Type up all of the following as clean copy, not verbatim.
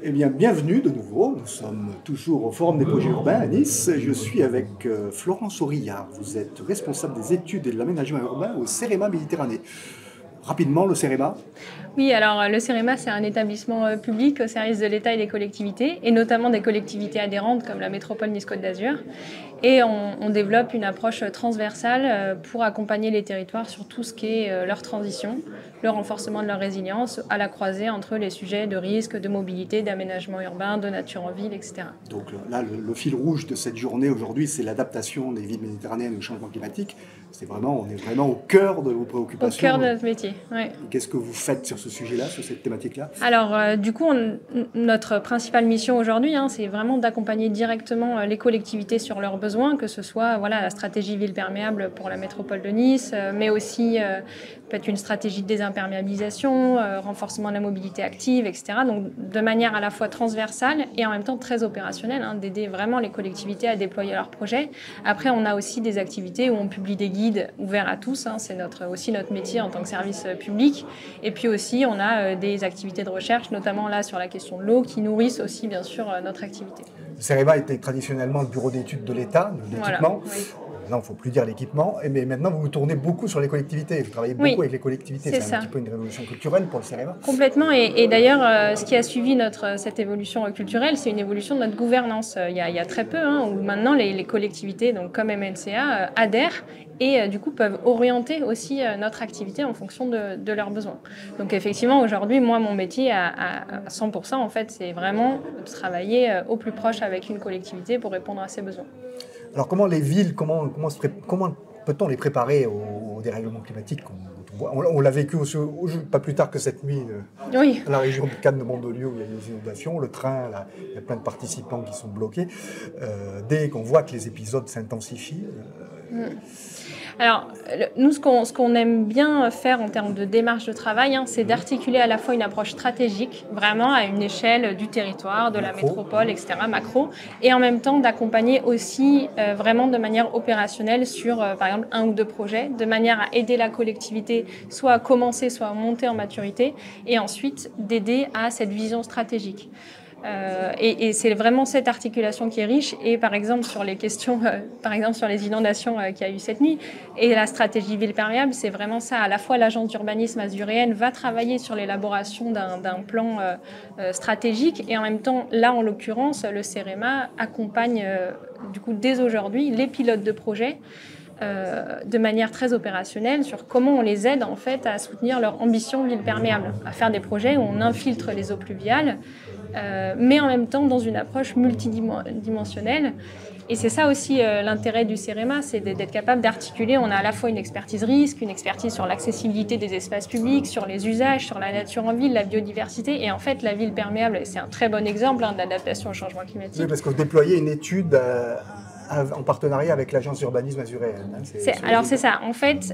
Eh bien, bienvenue de nouveau. Nous sommes toujours au Forum des projets urbains à Nice. Je suis avec Florence Aurillard. Vous êtes responsable des études et de l'aménagement urbain au CEREMA Méditerranée. Rapidement, le CEREMA. Oui, alors le CEREMA, c'est un établissement public au service de l'État et des collectivités, et notamment des collectivités adhérentes comme la métropole Nice-Côte d'Azur. Et on développe une approche transversale pour accompagner les territoires sur tout ce qui est leur transition, le renforcement de leur résilience, à la croisée entre les sujets de risque, de mobilité, d'aménagement urbain, de nature en ville, etc. Donc là, le fil rouge de cette journée aujourd'hui, c'est l'adaptation des villes méditerranéennes au changement climatique. On est vraiment au cœur de vos préoccupations. Au cœur de notre métier, oui. Qu'est-ce que vous faites sur ce sujet-là, sur cette thématique-là? Alors, du coup, notre principale mission aujourd'hui, c'est vraiment d'accompagner directement les collectivités sur leurs besoins, que ce soit la stratégie ville perméable pour la métropole de Nice, mais aussi peut-être une stratégie de désimperméabilisation, renforcement de la mobilité active, etc. Donc, de manière à la fois transversale et en même temps très opérationnelle, d'aider vraiment les collectivités à déployer leurs projets. Après, on a aussi des activités où on publie des guides ouverts à tous, c'est aussi notre métier en tant que service public. Et puis aussi, on a des activités de recherche, notamment là sur la question de l'eau, qui nourrissent aussi bien sûr notre activité. Le CEREMA était traditionnellement le bureau d'études de l'État, de l'équipement. Voilà, oui. Maintenant, il ne faut plus dire l'équipement, mais maintenant vous vous tournez beaucoup sur les collectivités. Vous travaillez beaucoup avec les collectivités. C'est un petit peu une révolution culturelle pour le CEREMA. Complètement, et d'ailleurs, ce qui a suivi cette évolution culturelle, c'est une évolution de notre gouvernance. Il y a très peu, où maintenant les collectivités, donc comme MNCA, adhèrent et du coup peuvent orienter aussi notre activité en fonction de leurs besoins. Donc effectivement, aujourd'hui, moi, mon métier à 100%, en fait, c'est vraiment de travailler au plus proche avec une collectivité pour répondre à ses besoins. Alors comment les villes, comment peut-on les préparer au dérèglement climatique? On l'a vécu pas plus tard que cette nuit Oui. à la région de Cannes-de-Mandelieu où il y a eu des inondations. Le train, là, il y a plein de participants qui sont bloqués. Dès qu'on voit que les épisodes s'intensifient... Alors, nous, ce qu'on aime bien faire en termes de démarche de travail, c'est d'articuler à la fois une approche stratégique, vraiment à une échelle du territoire, de la métropole, etc., macro, et en même temps d'accompagner aussi vraiment de manière opérationnelle sur, par exemple, un ou deux projets, de manière à aider la collectivité soit à commencer, soit à monter en maturité, et ensuite d'aider à cette vision stratégique. Et c'est vraiment cette articulation qui est riche. Et par exemple sur les questions, par exemple sur les inondations qu'il y a eu cette nuit et la stratégie ville perméable, c'est vraiment ça. À la fois l'agence d'urbanisme azuréenne va travailler sur l'élaboration d'un plan stratégique et en même temps, là en l'occurrence, le CEREMA accompagne du coup dès aujourd'hui les pilotes de projets de manière très opérationnelle sur comment on les aide en fait à soutenir leur ambition ville perméable, à faire des projets où on infiltre les eaux pluviales, mais en même temps dans une approche multidimensionnelle. Et c'est ça aussi l'intérêt du CEREMA, c'est d'être capable d'articuler. On a à la fois une expertise risque, une expertise sur l'accessibilité des espaces publics, sur les usages, sur la nature en ville, la biodiversité. Et en fait, la ville perméable, c'est un très bon exemple d'adaptation au changement climatique. Oui, parce que vous déployez une étude en partenariat avec l'agence d'urbanisme azuréenne. Alors c'est ça, en fait,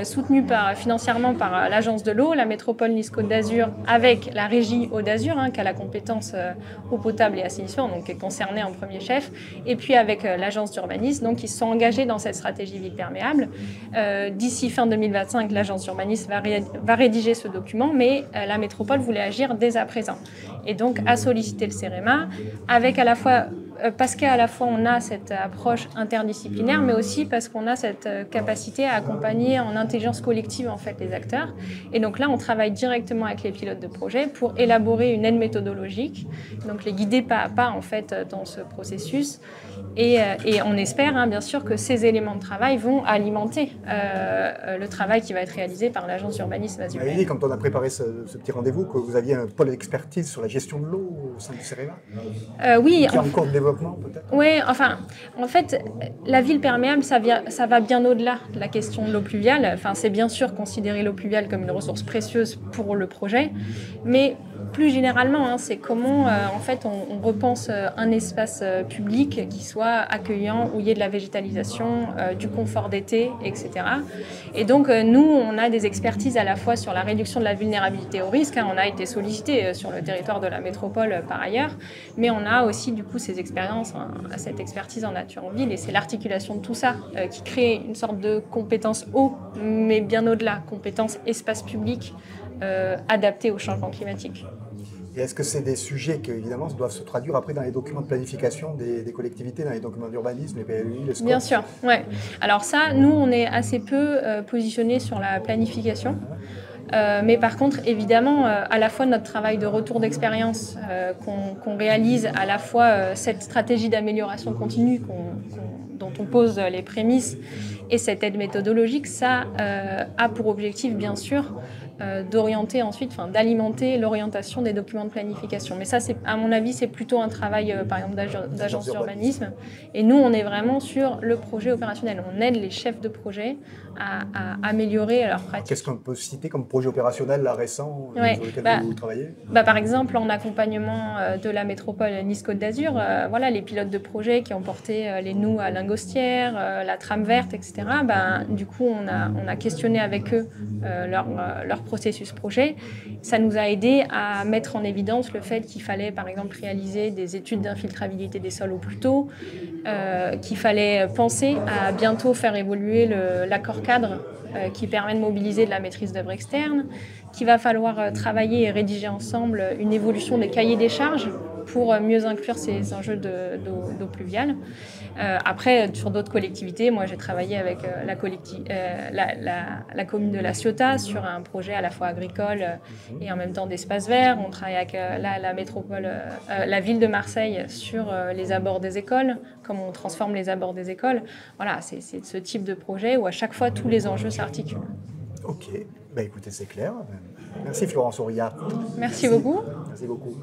soutenu financièrement par l'agence de l'eau, la métropole Nice-Côte d'Azur, avec la régie Eau d'Azur, qui a la compétence eau potable et assainissement, donc qui est concernée en premier chef, et puis avec l'agence d'urbanisme, donc qui se sont engagés dans cette stratégie ville perméable. D'ici fin 2025, l'agence d'urbanisme va rédiger ce document, mais la métropole voulait agir dès à présent. Et donc a sollicité le CEREMA, avec à la fois parce qu'à la fois on a cette approche interdisciplinaire, mais aussi parce qu'on a cette capacité à accompagner en intelligence collective en fait les acteurs. Et donc là, on travaille directement avec les pilotes de projet pour élaborer une aide méthodologique, donc les guider pas à pas en fait dans ce processus. Et on espère bien sûr que ces éléments de travail vont alimenter le travail qui va être réalisé par l'agence d'urbanisme azuréenne. Vous avez dit, quand on a préparé ce petit rendez-vous, que vous aviez un pôle d'expertise sur la gestion de l'eau au sein du CEREMA. Oui. Qui est en cours de développement peut-être. Oui, enfin, en fait, la ville perméable, ça va bien au-delà de la question de l'eau pluviale. Enfin, c'est bien sûr considérer l'eau pluviale comme une ressource précieuse pour le projet, mais plus généralement, c'est comment en fait on repense un espace public qui soit accueillant, où il y ait de la végétalisation, du confort d'été, etc. Et donc nous, on a des expertises à la fois sur la réduction de la vulnérabilité au risque. On a été sollicité sur le territoire de la métropole par ailleurs, mais on a aussi du coup ces expériences, cette expertise en nature en ville, et c'est l'articulation de tout ça qui crée une sorte de compétence eau, mais bien au-delà, compétence espace public adaptée au changement climatique. Et est-ce que c'est des sujets qui, évidemment, doivent se traduire après dans les documents de planification des collectivités, dans les documents d'urbanisme, les PLUI, les scopes? Bien sûr, ouais. Alors ça, nous, on est assez peu positionnés sur la planification. Mais par contre, évidemment, à la fois notre travail de retour d'expérience qu'on réalise, à la fois cette stratégie d'amélioration continue dont on pose les prémices et cette aide méthodologique, ça a pour objectif, bien sûr, d'orienter ensuite, enfin, d'alimenter l'orientation des documents de planification. Mais ça, à mon avis, c'est plutôt un travail, par exemple, d'agence d'urbanisme. Et nous, on est vraiment sur le projet opérationnel. On aide les chefs de projet à améliorer leur pratique. Qu'est-ce qu'on peut citer comme projet opérationnel là, récent sur lequel vous travaillez? Par exemple, en accompagnement de la métropole Nice-Côte d'Azur, voilà, les pilotes de projet qui ont porté les noues à Lingostière, la trame verte, etc. Du coup, on a questionné avec eux leur processus projet. Ça nous a aidé à mettre en évidence le fait qu'il fallait, par exemple, réaliser des études d'infiltrabilité des sols au plus tôt, qu'il fallait penser à bientôt faire évoluer l'accord cadre qui permet de mobiliser de la maîtrise d'œuvre externe, qu'il va falloir travailler et rédiger ensemble une évolution des cahiers des charges pour mieux inclure ces enjeux d'eau pluviale. Après, sur d'autres collectivités, moi j'ai travaillé avec la commune de La Ciotat sur un projet à la fois agricole et en même temps d'espace vert. On travaille avec la métropole, la ville de Marseille sur les abords des écoles, comment on transforme les abords des écoles. Voilà, c'est ce type de projet où à chaque fois tous les enjeux s'articulent. Ok, écoutez, c'est clair. Merci Florence Aurillard. Merci beaucoup. Merci beaucoup.